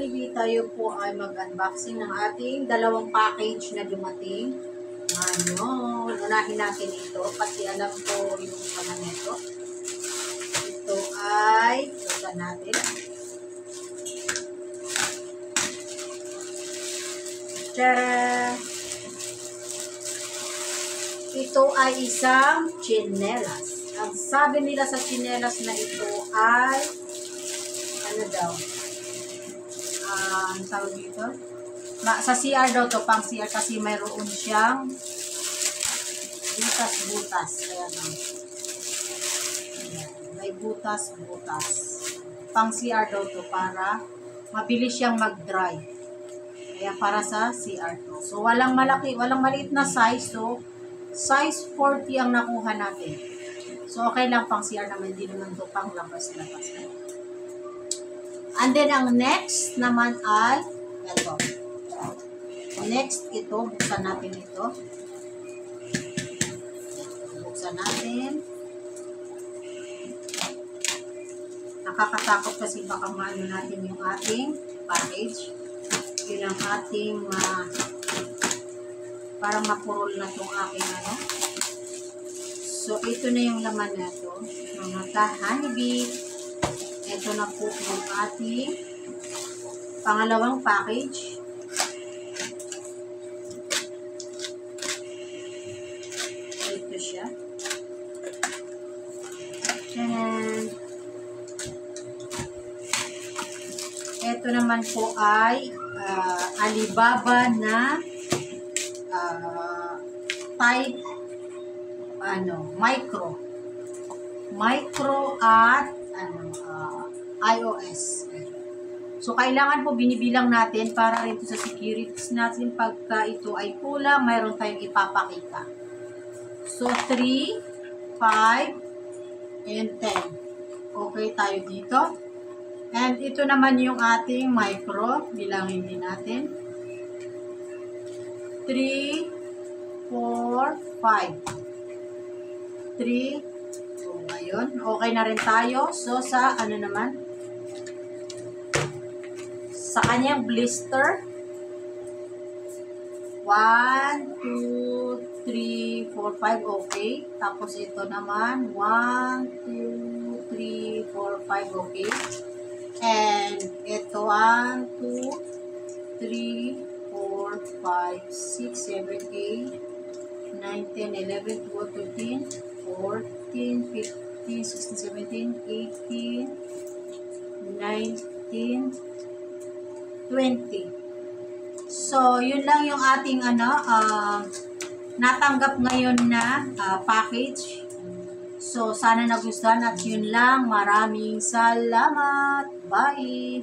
Honeybee, tayo po ay mag-unboxing ng ating dalawang package na dumating. Ngayon, unahin natin ito kasi alam ko yung laman nito. Ito ay, buksan natin. Tara! Ito ay isang chinelas. Ang sabi nila sa chinelas na ito ay, ano daw? Ang tawag dito? Sa CR daw to, pang CR kasi mayroon siyang butas-butas. Kaya na. May butas-butas. Pang CR daw to para mabilis siyang mag-dry. Kaya para sa CR to. So walang malaki, walang maliit na size. So size 40 ang nakuha natin. So okay lang pang CR naman, hindi naman to pang labas-labas. And then, ang next naman ay, ito. Next, ito. Buksan natin ito. Buksan natin. Nakakatakot kasi baka maano natin yung ating package. Yun ang ating, parang mapurol na itong aking ano. So, ito na yung laman na ito. Mga ka-honeybee. Ito na po yung ating pangalawang package. Ito siya. And ito naman po ay Alibaba na type micro at iOS. So, kailangan po binibilang natin para rin sa securities natin. Pagka ito ay kulang, mayroon tayong ipapakita. So, 3, 5, and 10. Okay tayo dito. And ito naman yung ating micro. Bilangin din natin. 3, 4, 5. 3, so, ayun. Okay na rin tayo. So, sa ano naman? Sa kanyang blister. 1, 2, 3, 4, 5. Okay. Tapos ito naman. 1, 2, 3, 4, 5. Okay. And ito 1, 2, 3, 4, 5, 6, 7, 8, 9, 10, 11, 12, 13, 14, 15, 16, 17, 18, 19, 20. So, yun lang yung ating natanggap ngayon na package. So, sana nagustuhan at yun lang. Maraming salamat. Bye!